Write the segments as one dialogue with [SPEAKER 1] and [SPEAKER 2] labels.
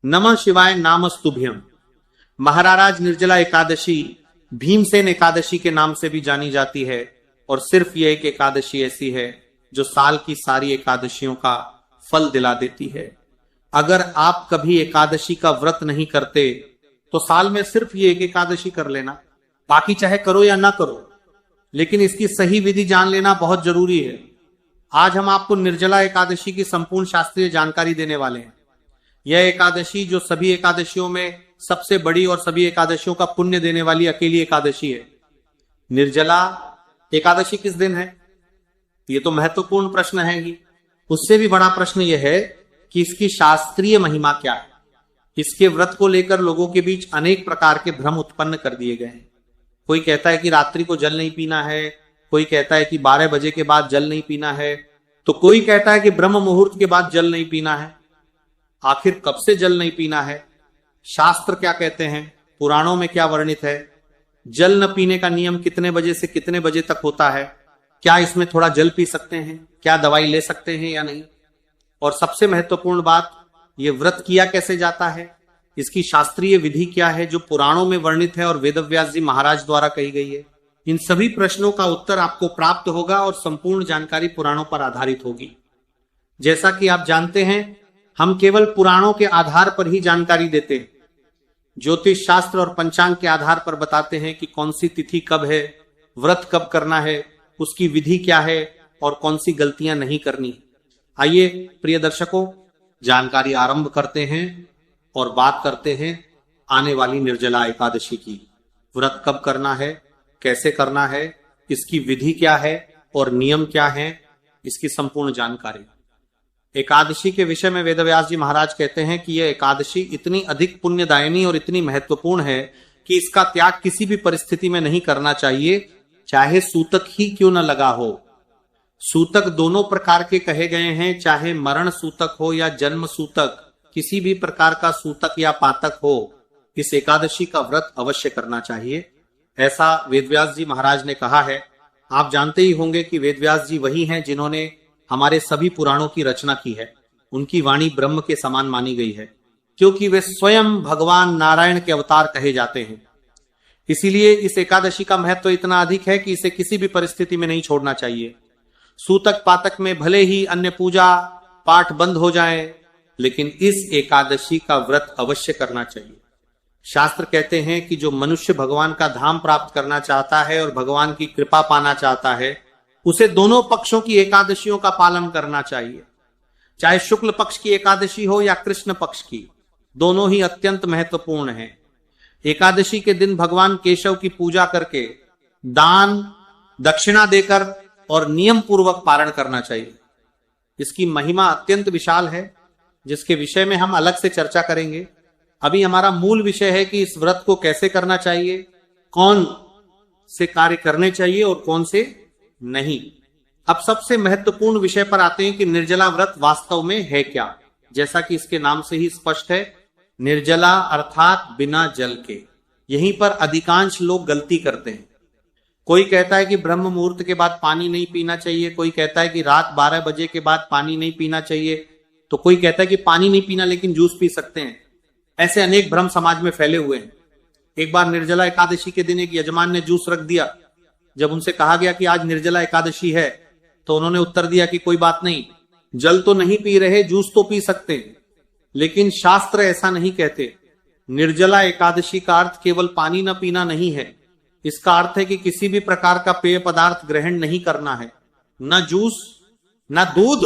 [SPEAKER 1] नमः शिवाय नामस्तुभ्यम। महाराज निर्जला एकादशी भीमसेन एकादशी के नाम से भी जानी जाती है और सिर्फ ये एक एकादशी ऐसी है जो साल की सारी एकादशियों का फल दिला देती है। अगर आप कभी एकादशी का व्रत नहीं करते तो साल में सिर्फ ये एक एकादशी कर लेना, बाकी चाहे करो या ना करो, लेकिन इसकी सही विधि जान लेना बहुत जरूरी है। आज हम आपको निर्जला एकादशी की संपूर्ण शास्त्रीय जानकारी देने वाले हैं। यह एकादशी जो सभी एकादशियों में सबसे बड़ी और सभी एकादशियों का पुण्य देने वाली अकेली एकादशी है। निर्जला एकादशी किस दिन है, ये तो महत्वपूर्ण प्रश्न है ही। उससे भी बड़ा प्रश्न यह है कि इसकी शास्त्रीय महिमा क्या है। इसके व्रत को लेकर लोगों के बीच अनेक प्रकार के भ्रम उत्पन्न कर दिए गए हैं। कोई कहता है कि रात्रि को जल नहीं पीना है, कोई कहता है कि 12 बजे के बाद जल नहीं पीना है, तो कोई कहता है कि ब्रह्म मुहूर्त के बाद जल नहीं पीना है। आखिर कब से जल नहीं पीना है, शास्त्र क्या कहते हैं, पुराणों में क्या वर्णित है, जल न पीने का नियम कितने बजे से कितने बजे तक होता है, क्या इसमें थोड़ा जल पी सकते हैं, क्या दवाई ले सकते हैं या नहीं, और सबसे महत्वपूर्ण बात, ये व्रत किया कैसे जाता है, इसकी शास्त्रीय विधि क्या है जो पुराणों में वर्णित है और वेदव्यास जी महाराज द्वारा कही गई है। इन सभी प्रश्नों का उत्तर आपको प्राप्त होगा और संपूर्ण जानकारी पुराणों पर आधारित होगी। जैसा कि आप जानते हैं, हम केवल पुराणों के आधार पर ही जानकारी देते हैं। ज्योतिष शास्त्र और पंचांग के आधार पर बताते हैं कि कौन सी तिथि कब है, व्रत कब करना है, उसकी विधि क्या है और कौन सी गलतियां नहीं करनी। आइए प्रिय दर्शकों, जानकारी आरंभ करते हैं और बात करते हैं आने वाली निर्जला एकादशी की। व्रत कब करना है, कैसे करना है, इसकी विधि क्या है और नियम क्या है, इसकी संपूर्ण जानकारी। एकादशी के विषय में वेदव्यास जी महाराज कहते हैं कि यह एकादशी इतनी अधिक पुण्यदायिनी और इतनी महत्वपूर्ण है कि इसका त्याग किसी भी परिस्थिति में नहीं करना चाहिए, चाहे सूतक ही क्यों न लगा हो। सूतक दोनों प्रकार के कहे गए हैं, चाहे मरण सूतक हो या जन्म सूतक, किसी भी प्रकार का सूतक या पातक हो, इस एकादशी का व्रत अवश्य करना चाहिए, ऐसा वेदव्यास जी महाराज ने कहा है। आप जानते ही होंगे कि वेदव्यास जी वही हैं जिन्होंने हमारे सभी पुराणों की रचना की है। उनकी वाणी ब्रह्म के समान मानी गई है, क्योंकि वे स्वयं भगवान नारायण के अवतार कहे जाते हैं। इसीलिए इस एकादशी का महत्व इतना अधिक है कि इसे किसी भी परिस्थिति में नहीं छोड़ना चाहिए। सूतक पातक में भले ही अन्य पूजा पाठ बंद हो जाए, लेकिन इस एकादशी का व्रत अवश्य करना चाहिए। शास्त्र कहते हैं कि जो मनुष्य भगवान का धाम प्राप्त करना चाहता है और भगवान की कृपा पाना चाहता है, उसे दोनों पक्षों की एकादशियों का पालन करना चाहिए। चाहे शुक्ल पक्ष की एकादशी हो या कृष्ण पक्ष की, दोनों ही अत्यंत महत्वपूर्ण हैं। एकादशी के दिन भगवान केशव की पूजा करके दान दक्षिणा देकर और नियम पूर्वक पारण करना चाहिए। इसकी महिमा अत्यंत विशाल है, जिसके विषय में हम अलग से चर्चा करेंगे। अभी हमारा मूल विषय है कि इस व्रत को कैसे करना चाहिए, कौन से कार्य करने चाहिए और कौन से नहीं। अब सबसे महत्वपूर्ण विषय पर आते हैं कि निर्जला व्रत वास्तव में है क्या। जैसा कि इसके नाम से ही स्पष्ट है, निर्जला अर्थात बिना जल के। यहीं पर अधिकांश लोग गलती करते हैं। कोई कहता है कि ब्रह्म मुहूर्त के बाद पानी नहीं पीना चाहिए, कोई कहता है कि रात 12 बजे के बाद पानी नहीं पीना चाहिए, तो कोई कहता है कि पानी नहीं पीना लेकिन जूस पी सकते हैं। ऐसे अनेक भ्रम समाज में फैले हुए हैं। एक बार निर्जला एकादशी के दिन एक यजमान ने जूस रख दिया। जब उनसे कहा गया कि आज निर्जला एकादशी है, तो उन्होंने उत्तर दिया कि कोई बात नहीं, जल तो नहीं पी रहे, जूस तो पी सकते हैं। लेकिन शास्त्र ऐसा नहीं कहते। निर्जला एकादशी का अर्थ केवल पानी न पीना नहीं है। इसका अर्थ है कि किसी भी प्रकार का पेय पदार्थ ग्रहण नहीं करना है, न जूस, न दूध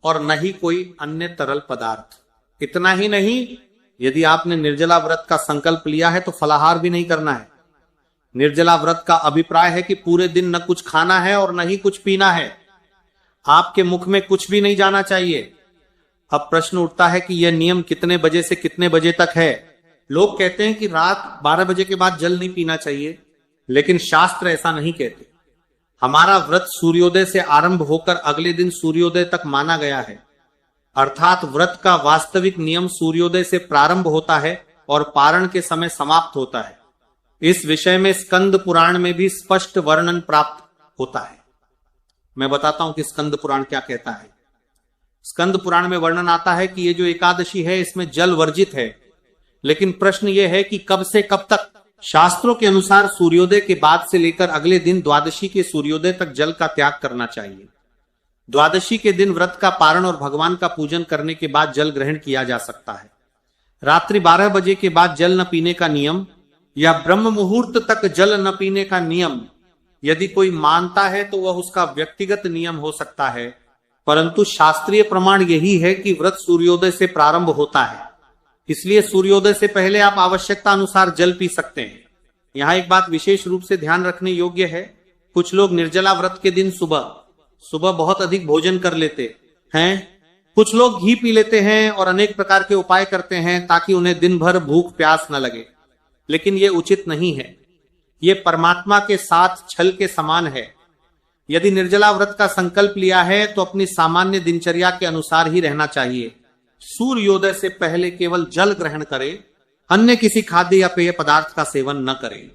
[SPEAKER 1] और न ही कोई अन्य तरल पदार्थ। इतना ही नहीं, यदि आपने निर्जला व्रत का संकल्प लिया है तो फलाहार भी नहीं करना है। निर्जला व्रत का अभिप्राय है कि पूरे दिन न कुछ खाना है और न ही कुछ पीना है। आपके मुख में कुछ भी नहीं जाना चाहिए। अब प्रश्न उठता है कि यह नियम कितने बजे से कितने बजे तक है। लोग कहते हैं कि रात 12 बजे के बाद जल नहीं पीना चाहिए, लेकिन शास्त्र ऐसा नहीं कहते। हमारा व्रत सूर्योदय से आरंभ होकर अगले दिन सूर्योदय तक माना गया है। अर्थात व्रत का वास्तविक नियम सूर्योदय से प्रारंभ होता है और पारण के समय समाप्त होता है। इस विषय में स्कंद पुराण में भी स्पष्ट वर्णन प्राप्त होता है। मैं बताता हूं कि स्कंद पुराण क्या कहता है। स्कंद पुराण में वर्णन आता है कि ये जो एकादशी है इसमें जल वर्जित है, लेकिन प्रश्न ये है कि कब से कब तक। शास्त्रों के अनुसार सूर्योदय के बाद से लेकर अगले दिन द्वादशी के सूर्योदय तक जल का त्याग करना चाहिए। द्वादशी के दिन व्रत का पारण और भगवान का पूजन करने के बाद जल ग्रहण किया जा सकता है। रात्रि 12 बजे के बाद जल न पीने का नियम या ब्रह्म मुहूर्त तक जल न पीने का नियम यदि कोई मानता है तो वह उसका व्यक्तिगत नियम हो सकता है, परंतु शास्त्रीय प्रमाण यही है कि व्रत सूर्योदय से प्रारंभ होता है, इसलिए सूर्योदय से पहले आप आवश्यकता अनुसार जल पी सकते हैं। यहाँ एक बात विशेष रूप से ध्यान रखने योग्य है, कुछ लोग निर्जला व्रत के दिन सुबह बहुत अधिक भोजन कर लेते हैं, कुछ लोग घी पी लेते हैं और अनेक प्रकार के उपाय करते हैं ताकि उन्हें दिन भर भूख प्यास न लगे, लेकिन ये उचित नहीं है। ये परमात्मा के साथ छल के समान है। यदि निर्जला व्रत का संकल्प लिया है तो अपनी सामान्य दिनचर्या के अनुसार ही रहना चाहिए। सूर्योदय से पहले केवल जल ग्रहण करें, अन्य किसी खाद्य या पेय पदार्थ का सेवन न करें।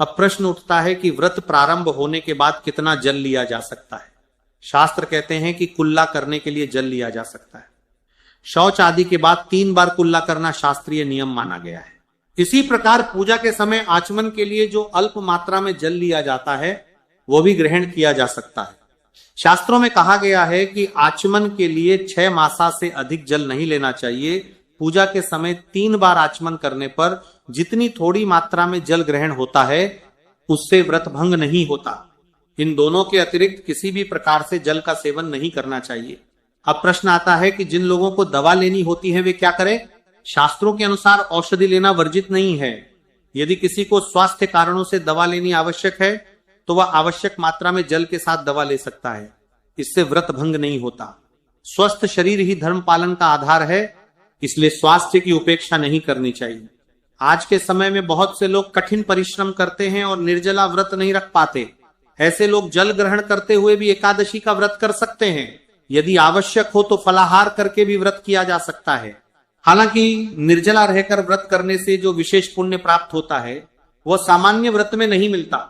[SPEAKER 1] अब प्रश्न उठता है कि व्रत प्रारंभ होने के बाद कितना जल लिया जा सकता है। शास्त्र कहते हैं कि कुल्ला करने के लिए जल लिया जा सकता है। शौच आदि के बाद 3 बार कुल्ला करना शास्त्रीय नियम माना गया है। इसी प्रकार पूजा के समय आचमन के लिए जो अल्प मात्रा में जल लिया जाता है वो भी ग्रहण किया जा सकता है। शास्त्रों में कहा गया है कि आचमन के लिए 6 मासा से अधिक जल नहीं लेना चाहिए। पूजा के समय 3 बार आचमन करने पर जितनी थोड़ी मात्रा में जल ग्रहण होता है उससे व्रत भंग नहीं होता। इन दोनों के अतिरिक्त किसी भी प्रकार से जल का सेवन नहीं करना चाहिए। अब प्रश्न आता है कि जिन लोगों को दवा लेनी होती है वे क्या करें। शास्त्रों के अनुसार औषधि लेना वर्जित नहीं है। यदि किसी को स्वास्थ्य कारणों से दवा लेनी आवश्यक है तो वह आवश्यक मात्रा में जल के साथ दवा ले सकता है, इससे व्रत भंग नहीं होता। स्वस्थ शरीर ही धर्म पालन का आधार है, इसलिए स्वास्थ्य की उपेक्षा नहीं करनी चाहिए। आज के समय में बहुत से लोग कठिन परिश्रम करते हैं और निर्जला व्रत नहीं रख पाते। ऐसे लोग जल ग्रहण करते हुए भी एकादशी का व्रत कर सकते हैं। यदि आवश्यक हो तो फलाहार करके भी व्रत किया जा सकता है। हालांकि निर्जला रहकर व्रत करने से जो विशेष पुण्य प्राप्त होता है वह सामान्य व्रत में नहीं मिलता।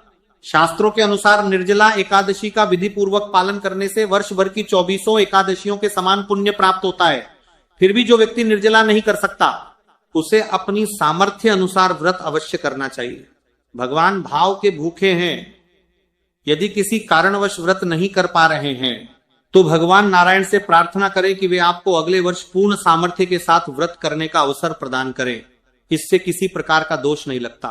[SPEAKER 1] शास्त्रों के अनुसार निर्जला एकादशी का विधि पूर्वक पालन करने से वर्ष भर की 24 एकादशियों के समान पुण्य प्राप्त होता है। फिर भी जो व्यक्ति निर्जला नहीं कर सकता उसे अपनी सामर्थ्य अनुसार व्रत अवश्य करना चाहिए। भगवान भाव के भूखे हैं। यदि किसी कारणवश व्रत नहीं कर पा रहे हैं तो भगवान नारायण से प्रार्थना करें कि वे आपको अगले वर्ष पूर्ण सामर्थ्य के साथ व्रत करने का अवसर प्रदान करें। इससे किसी प्रकार का दोष नहीं लगता।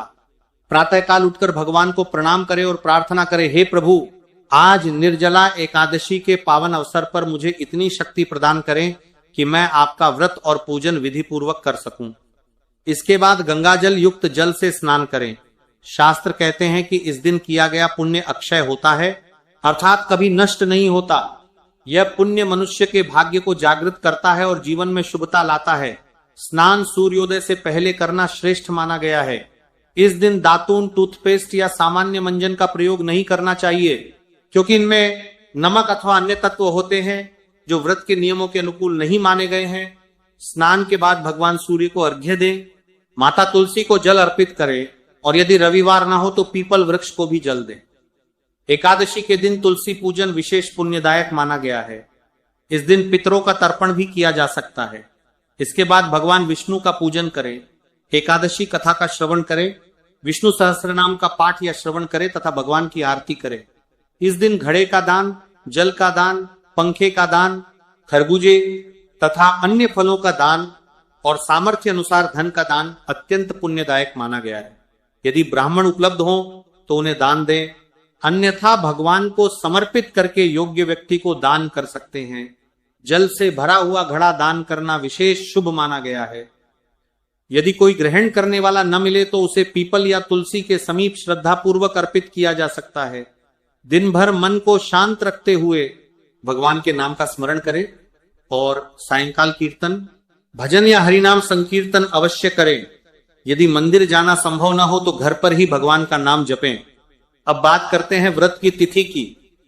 [SPEAKER 1] प्रातःकाल उठकर भगवान को प्रणाम करें और प्रार्थना करें, हे प्रभु, आज निर्जला एकादशी के पावन अवसर पर मुझे इतनी शक्ति प्रदान करें कि मैं आपका व्रत और पूजन विधि पूर्वक कर सकूं। इसके बाद गंगाजल युक्त जल से स्नान करें। शास्त्र कहते हैं कि इस दिन किया गया पुण्य अक्षय होता है, अर्थात कभी नष्ट नहीं होता। यह पुण्य मनुष्य के भाग्य को जागृत करता है और जीवन में शुभता लाता है। स्नान सूर्योदय से पहले करना श्रेष्ठ माना गया है। इस दिन दातून, टूथपेस्ट या सामान्य मंजन का प्रयोग नहीं करना चाहिए, क्योंकि इनमें नमक अथवा अन्य तत्व होते हैं जो व्रत के नियमों के अनुकूल नहीं माने गए हैं। स्नान के बाद भगवान सूर्य को अर्घ्य दें, माता तुलसी को जल अर्पित करें और यदि रविवार ना हो तो पीपल वृक्ष को भी जल दें। एकादशी के दिन तुलसी पूजन विशेष पुण्यदायक माना गया है। इस दिन पितरों का तर्पण भी किया जा सकता है। इसके बाद भगवान विष्णु का पूजन करें, एकादशी कथा का श्रवण करें, विष्णु सहस्त्रनाम का पाठ या श्रवण करें तथा भगवान की आरती करें। इस दिन घड़े का दान, जल का दान, पंखे का दान, खरबूजे तथा अन्य फलों का दान और सामर्थ्य अनुसार धन का दान अत्यंत पुण्यदायक माना गया है। यदि ब्राह्मण उपलब्ध हो तो उन्हें दान दें, अन्यथा भगवान को समर्पित करके योग्य व्यक्ति को दान कर सकते हैं। जल से भरा हुआ घड़ा दान करना विशेष शुभ माना गया है। यदि कोई ग्रहण करने वाला न मिले तो उसे पीपल या तुलसी के समीप श्रद्धा पूर्वक अर्पित किया जा सकता है। दिन भर मन को शांत रखते हुए भगवान के नाम का स्मरण करें और सायंकाल कीर्तन, भजन या हरिनाम संकीर्तन अवश्य करें। यदि मंदिर जाना संभव न हो तो घर पर ही भगवान का नाम जपें। अब बात करते हैं व्रत की तिथि की।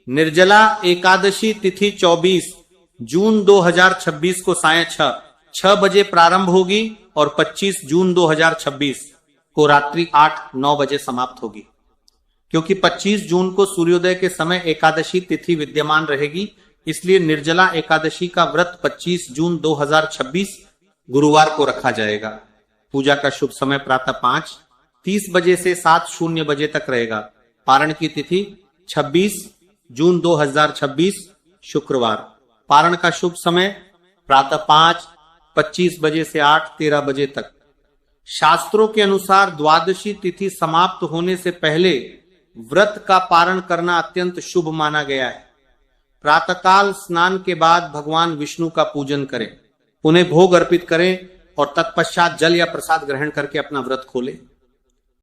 [SPEAKER 1] निर्जला एकादशी तिथि 24 जून 2026 को सायं 6 बजे प्रारंभ होगी और 25 जून 2026 को रात्रि 8-9 बजे समाप्त होगी। क्योंकि 25 जून को सूर्योदय के समय एकादशी तिथि विद्यमान रहेगी, इसलिए निर्जला एकादशी का व्रत 25 जून 2026 गुरुवार को रखा जाएगा। पूजा का शुभ समय प्रातः 5:30 बजे से 7:00 बजे तक रहेगा। पारण की तिथि 26 जून 2026 शुक्रवार। पारण का शुभ समय प्रातः 5:25 बजे से 8:13 बजे तक। शास्त्रों के अनुसार द्वादशी तिथि समाप्त होने से पहले व्रत का पारण करना अत्यंत शुभ माना गया है। प्रातःकाल स्नान के बाद भगवान विष्णु का पूजन करें, उन्हें भोग अर्पित करें और तत्पश्चात जल या प्रसाद ग्रहण करके अपना व्रत खोलें।